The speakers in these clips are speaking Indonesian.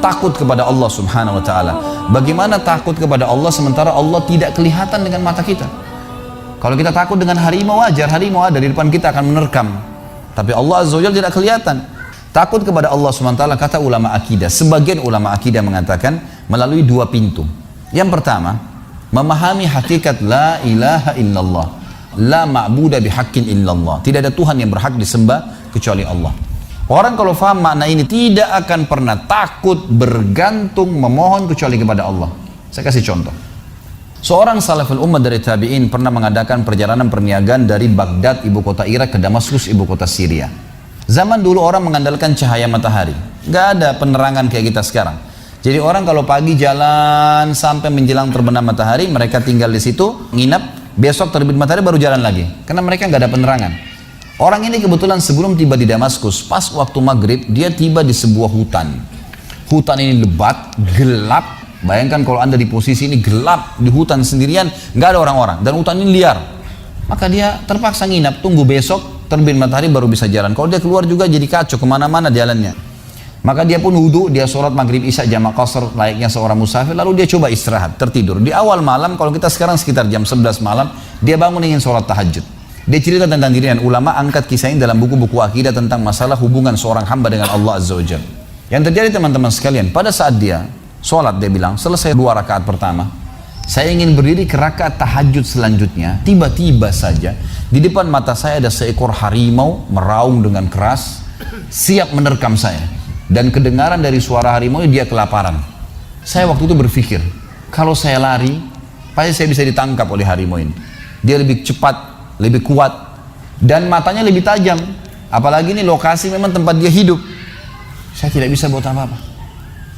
takut kepada Allah subhanahu wa ta'ala. Bagaimana takut kepada Allah sementara Allah tidak kelihatan dengan mata kita? Kalau kita takut dengan harimau, wajar, harimau ada di depan kita akan menerkam, tapi Allah azza wa jalla tidak kelihatan. Takut kepada Allah subhanahu wa ta'ala, kata ulama akidah, sebagian ulama akidah mengatakan melalui dua pintu. Yang pertama, memahami hakikat la ilaha illallah, la ma'buda bihaqqin illallah, tidak ada Tuhan yang berhak disembah kecuali Allah. Orang kalau faham makna ini tidak akan pernah takut, bergantung, memohon kecuali kepada Allah. Saya kasih contoh. Seorang salaful ummah dari tabi'in pernah mengadakan perjalanan perniagaan dari Baghdad, ibu kota Irak, ke Damaskus, ibu kota Syria. Zaman dulu orang mengandalkan cahaya matahari, nggak ada penerangan kayak kita sekarang. Jadi orang kalau pagi jalan sampai menjelang terbenam matahari, mereka tinggal di situ, nginap, besok terbit matahari baru jalan lagi, karena mereka nggak ada penerangan. Orang ini kebetulan sebelum tiba di Damaskus, pas waktu maghrib, dia tiba di sebuah hutan. Hutan ini lebat, gelap. Bayangkan kalau anda di posisi ini gelap, di hutan sendirian, nggak ada orang-orang, dan hutan ini liar. Maka dia terpaksa nginap, tunggu besok terbit matahari baru bisa jalan. Kalau dia keluar juga jadi kacau, kemana-mana jalannya. Maka dia pun wudhu, dia sholat maghrib isya jamak qasar layaknya seorang musafir, lalu dia coba istirahat, tertidur. Di awal malam, kalau kita sekarang sekitar jam 11 malam, dia bangun ingin sholat tahajud. Dia cerita tentang dirinya, ulama angkat kisah ini dalam buku-buku akidah tentang masalah hubungan seorang hamba dengan Allah azza wa jalla. Yang terjadi teman-teman sekalian, pada saat dia sholat, dia bilang, selesai 2 rakaat pertama, saya ingin berdiri ke rakaat tahajud selanjutnya. Tiba-tiba saja di depan mata saya ada seekor harimau meraung dengan keras, siap menerkam saya. Dan kedengaran dari suara harimau dia kelaparan. Saya waktu itu berpikir, kalau saya lari, pasti saya bisa ditangkap oleh harimau ini. Dia lebih cepat, lebih kuat, dan matanya lebih tajam. Apalagi ini lokasi memang tempat dia hidup. Saya tidak bisa buat apa-apa.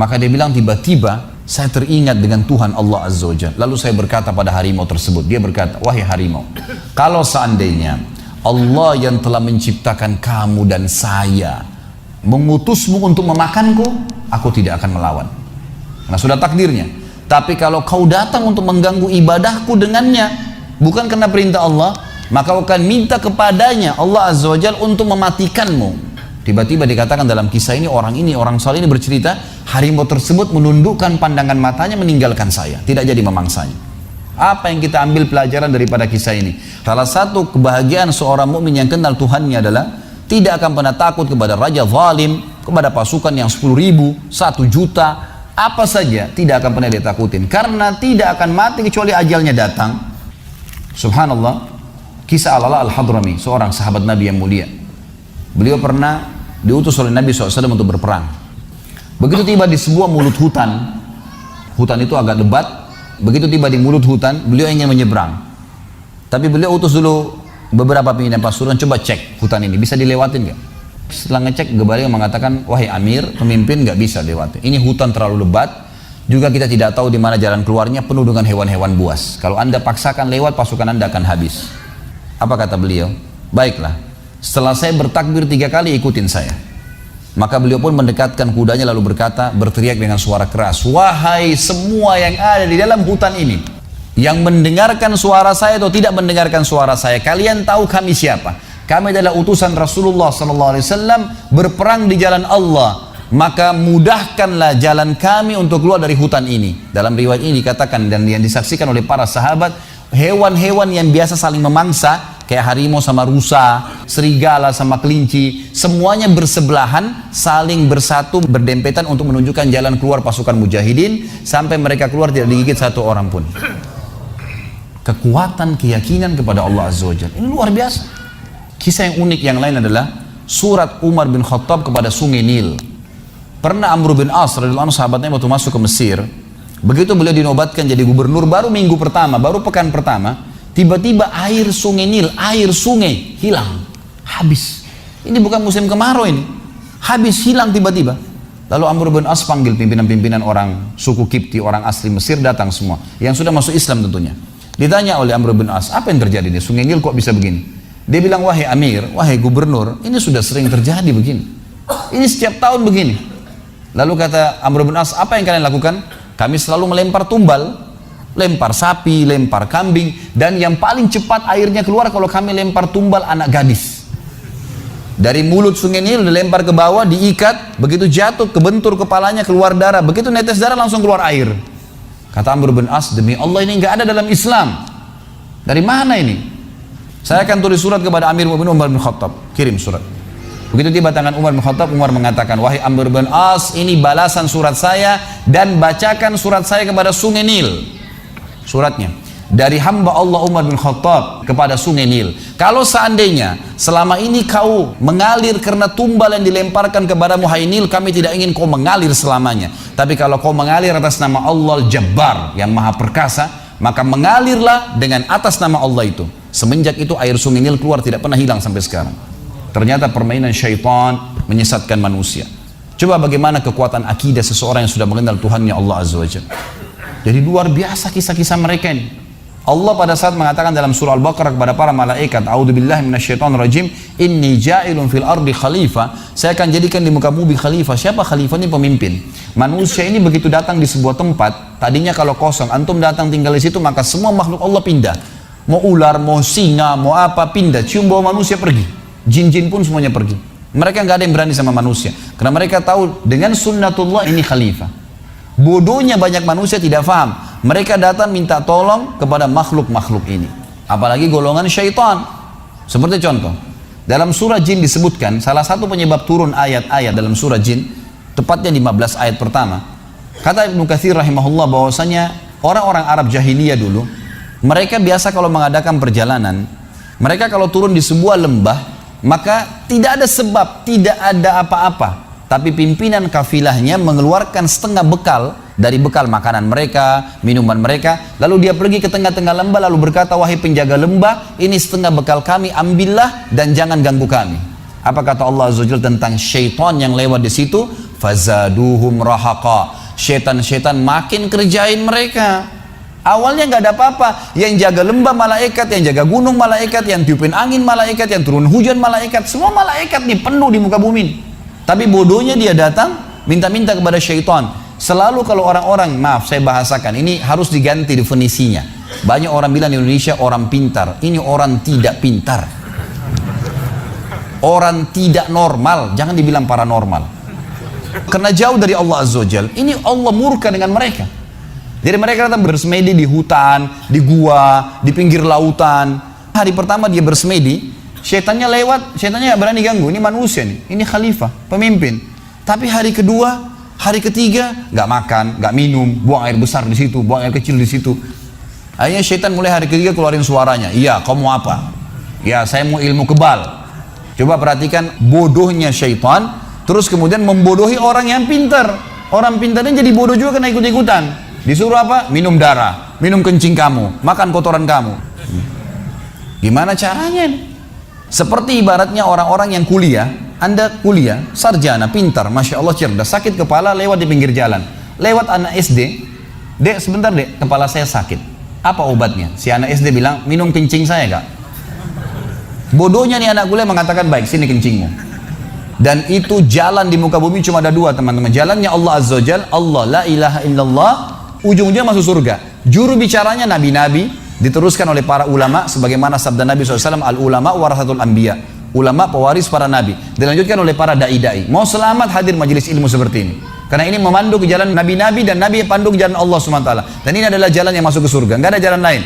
Maka dia bilang, tiba-tiba saya teringat dengan Tuhan Allah azza wa jalla. Lalu saya berkata pada harimau tersebut, dia berkata, wahai harimau, kalau seandainya Allah yang telah menciptakan kamu dan saya mengutusmu untuk memakanku, aku tidak akan melawan, karena sudah takdirnya. Tapi kalau kau datang untuk mengganggu ibadahku dengannya, bukan karena perintah Allah, maka kau akan minta kepadanya Allah azza wa jalla untuk mematikanmu. Tiba-tiba dikatakan dalam kisah ini, orang saleh ini bercerita, harimau tersebut menundukkan pandangan matanya, meninggalkan saya, tidak jadi memangsanya. Apa yang kita ambil pelajaran daripada kisah ini? Salah satu kebahagiaan seorang mukmin yang kenal Tuhannya adalah tidak akan pernah takut kepada raja zalim, kepada pasukan yang 10.000, 1 juta, apa saja tidak akan pernah ditakutin, karena tidak akan mati kecuali ajalnya datang. Subhanallah, kisah Al-Ala Al-Hadrami, seorang sahabat Nabi yang mulia. Beliau pernah diutus oleh Nabi SAW untuk berperang. Begitu tiba di sebuah mulut hutan, hutan itu agak lebat. Begitu tiba di mulut hutan, beliau ingin menyeberang, tapi beliau utus dulu beberapa pimpinan pasukan, coba cek hutan ini bisa dilewatin nggak? Setelah ngecek, Gebalia mengatakan, wahai Amir, pemimpin nggak bisa lewatin. Ini hutan terlalu lebat, juga kita tidak tahu di mana jalan keluarnya, penuh dengan hewan-hewan buas. Kalau anda paksakan lewat, pasukan anda akan habis. Apa kata beliau? Baiklah, setelah saya bertakbir 3 kali, ikutin saya. Maka beliau pun mendekatkan kudanya lalu berkata, berteriak dengan suara keras, wahai semua yang ada di dalam hutan ini, yang mendengarkan suara saya atau tidak mendengarkan suara saya, kalian tahu kami siapa? Kami adalah utusan Rasulullah SAW berperang di jalan Allah. Maka mudahkanlah jalan kami untuk keluar dari hutan ini. Dalam riwayat ini dikatakan dan yang disaksikan oleh para sahabat, hewan-hewan yang biasa saling memangsa, kayak harimau sama rusa, serigala sama kelinci, semuanya bersebelahan, saling bersatu, berdempetan untuk menunjukkan jalan keluar pasukan mujahidin, sampai mereka keluar tidak digigit 1 orang pun. Kekuatan keyakinan kepada Allah azza wa jalla ini luar biasa. Kisah yang unik yang lain adalah surat Umar bin Khattab kepada sungai Nil. Pernah Amr bin As radhiyallahu anhu, sahabatnya, waktu masuk ke Mesir, begitu beliau dinobatkan jadi gubernur, baru minggu pertama, baru pekan pertama, tiba-tiba air sungai Nil, air sungai hilang, habis. Ini bukan musim kemarau ini, habis, hilang tiba-tiba. Lalu Amr bin As panggil pimpinan-pimpinan orang suku Kipti, orang asli Mesir, datang semua, yang sudah masuk Islam tentunya. Ditanya oleh Amr bin As, apa yang terjadi di sungai Nil kok bisa begini? Dia bilang, wahai Amir, wahai gubernur, ini sudah sering terjadi begini. Ini setiap tahun begini. Lalu kata Amr bin As, apa yang kalian lakukan? Kami selalu melempar tumbal, lempar sapi, lempar kambing, dan yang paling cepat airnya keluar kalau kami lempar tumbal anak gadis. Dari mulut sungai Nil dilempar ke bawah, diikat, begitu jatuh, kebentur kepalanya, keluar darah. Begitu netes darah langsung keluar air. Kata Amr bin As, demi Allah ini nggak ada dalam Islam. Dari mana ini? Saya akan tulis surat kepada Amir bin Umar bin Khattab. Kirim surat. Begitu tiba tangan Umar bin Khattab, Umar mengatakan, wahai Amr bin As, ini balasan surat saya dan bacakan surat saya kepada sungai Nil. Suratnya. Dari hamba Allah Umar bin Khattab kepada sungai Nil. Kalau seandainya selama ini kau mengalir karena tumbal yang dilemparkan kepadamu, hai Nil, kami tidak ingin kau mengalir selamanya. Tapi kalau kau mengalir atas nama Allah Al-Jabbar yang maha perkasa, maka mengalirlah dengan atas nama Allah itu. Semenjak itu air sungai Nil keluar, tidak pernah hilang sampai sekarang. Ternyata permainan syaitan menyesatkan manusia. Coba bagaimana kekuatan akidah seseorang yang sudah mengenal Tuhannya Allah Azza wa Jalla. Jadi luar biasa kisah-kisah mereka ini. Allah pada saat mengatakan dalam surah Al-Baqarah kepada para malaikat, a'udzubillahi minasyaitonirrajim, inni ja'ilun fil ardi khalifah, saya akan jadikan di muka bumi khalifah. Siapa khalifah? Ini pemimpin. Manusia ini begitu datang di sebuah tempat, tadinya kalau kosong, antum datang tinggal di situ, maka semua makhluk Allah pindah. Mau ular, mau singa, mau apa, pindah. Cium bau manusia, pergi. Jin-jin pun semuanya pergi. Mereka nggak ada yang berani sama manusia, karena mereka tahu dengan sunnatullah ini khalifah. Bodohnya banyak manusia tidak faham. Mereka datang minta tolong kepada makhluk-makhluk ini. Apalagi golongan syaitan. Seperti contoh, dalam surah Jin disebutkan, salah satu penyebab turun ayat-ayat dalam surah Jin, tepatnya 15 ayat pertama. Kata Ibnu Katsir rahimahullah bahwasanya orang-orang Arab jahiliyah dulu, mereka biasa kalau mengadakan perjalanan, mereka kalau turun di sebuah lembah, maka tidak ada sebab, tidak ada apa-apa. Tapi pimpinan kafilahnya mengeluarkan setengah bekal dari bekal makanan mereka, minuman mereka. Lalu dia pergi ke tengah-tengah lembah lalu berkata, wahai penjaga lembah, ini setengah bekal kami, ambillah dan jangan ganggu kami. Apa kata Allah Azza wa Jalla tentang syaitan yang lewat di situ? Fazaduhum rahaqa. Syaitan-syaitan makin kerjain mereka. Awalnya nggak ada apa-apa. Yang jaga lembah malaikat, yang jaga gunung malaikat, yang tiupin angin malaikat, yang turun hujan malaikat. Semua malaikat nih penuh di muka bumi. Tapi bodohnya dia datang minta-minta kepada syaitan. Selalu kalau orang-orang, maaf saya bahasakan, ini harus diganti definisinya. Banyak orang bilang di Indonesia orang pintar. Ini orang tidak pintar. Orang tidak normal, jangan dibilang paranormal. Karena jauh dari Allah Azza wa Jalla. Ini Allah murka dengan mereka. Jadi mereka datang bersemedi di hutan, di gua, di pinggir lautan. Hari pertama dia bersemedi, syaitannya lewat, syaitannya gak berani ganggu. Ini manusia nih, ini khalifah, pemimpin. Tapi hari kedua, hari ketiga, gak makan, gak minum, buang air besar di situ, buang air kecil di situ. Akhirnya syaitan mulai hari ketiga keluarin suaranya. Iya, kamu mau apa? Ya, saya mau ilmu kebal. Coba perhatikan bodohnya syaitan, terus kemudian membodohi orang yang pintar. Orang pintarnya jadi bodoh juga kena ikut-ikutan. Disuruh apa? Minum darah, minum kencing kamu, makan kotoran kamu. Gimana caranya nih? Seperti ibaratnya orang-orang yang kuliah, Anda kuliah, sarjana, pintar, Masya Allah cerdas, sakit kepala lewat di pinggir jalan. Lewat anak SD, dek sebentar dek, kepala saya sakit. Apa obatnya? Si anak SD bilang, minum kencing saya kak. Bodohnya nih anak kuliah mengatakan, baik sini kencingmu. Dan itu jalan di muka bumi cuma ada dua teman-teman. Jalannya Allah Azza wa Jalla, Allah la ilaha illallah, ujung-ujungnya masuk surga. Juru bicaranya nabi-nabi, diteruskan oleh para ulama sebagaimana sabda Nabi SAW, al-ulama warasatul anbiya, ulama pewaris para nabi. Dilanjutkan oleh para dai-dai. Mau selamat hadir majelis ilmu seperti ini, karena ini memandu ke jalan nabi-nabi dan nabi yang pandu ke jalan Allah SWT. Dan ini adalah jalan yang masuk ke surga, nggak ada jalan lain.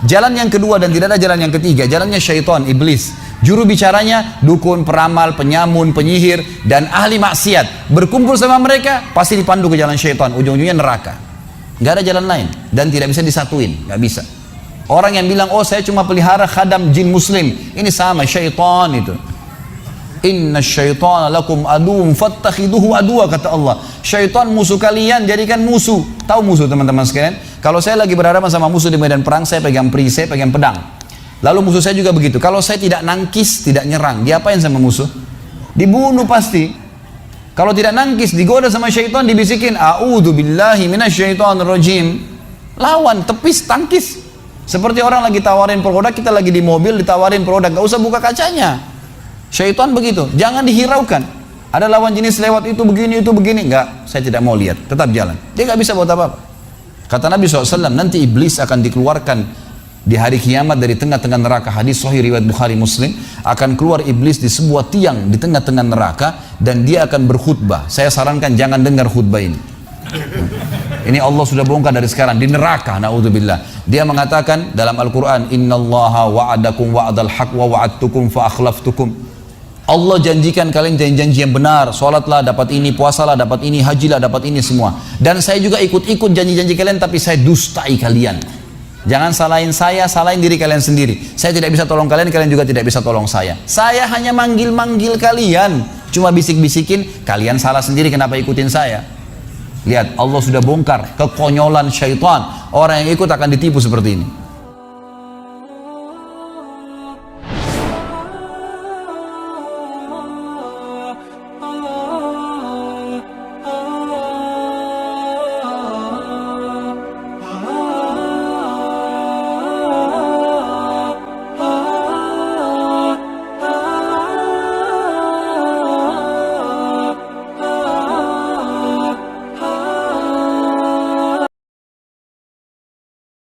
Jalan yang kedua dan tidak ada jalan yang ketiga, jalannya syaitan, iblis. Juru bicaranya dukun, peramal, penyamun, penyihir dan ahli maksiat. Berkumpul sama mereka pasti dipandu ke jalan syaitan, ujung-ujungnya neraka. Nggak ada jalan lain dan tidak bisa disatuin, nggak bisa. Orang yang bilang, oh saya cuma pelihara khadam jin muslim, ini sama syaitan itu. Inna syaitana lakum aduun fattakhiduhu aduwa, kata Allah. Syaitan musuh kalian, jadikan musuh. Tahu musuh teman-teman sekalian? Kalau saya lagi berhadapan sama musuh di medan perang, saya pegang perisai, pegang pedang. Lalu musuh saya juga begitu. Kalau saya tidak nangkis, tidak nyerang, diapain sama musuh? Dibunuh pasti. Kalau tidak nangkis, digoda sama syaitan, dibisikin, a'udzu billahi minasyaitonir rajim. Lawan, tepis, tangkis. Seperti orang lagi tawarin produk, kita lagi di mobil ditawarin produk, gak usah buka kacanya. Syaitan begitu, jangan dihiraukan. Ada lawan jenis lewat itu begini, enggak, saya tidak mau lihat, tetap jalan. Dia gak bisa buat apa-apa. Kata Nabi SAW, nanti iblis akan dikeluarkan Di hari kiamat dari tengah-tengah neraka, hadis sahih riwayat Bukhari Muslim, akan keluar iblis di sebuah tiang di tengah-tengah neraka dan dia akan berkhutbah. Saya sarankan jangan dengar khutbah ini. Ini Allah sudah bongkar dari sekarang di neraka, naudzubillah. Dia mengatakan dalam Al-Quran, Innallaha wa'adakum wa'adal haq wa wa'adtukum fa akhlaftukum. Allah janjikan kalian janji-janji yang benar, sholatlah dapat ini, puasalah dapat ini, hajilah dapat ini semua. Dan saya juga ikut-ikut janji-janji kalian, tapi saya dustai kalian. Jangan salahin saya, salahin diri kalian sendiri. Saya tidak bisa tolong kalian, kalian juga tidak bisa tolong saya. Saya hanya manggil-manggil kalian, cuma bisik-bisikin, kalian salah sendiri kenapa ikutin saya. Lihat, Allah sudah bongkar kekonyolan syaitan. Orang yang ikut akan ditipu seperti ini.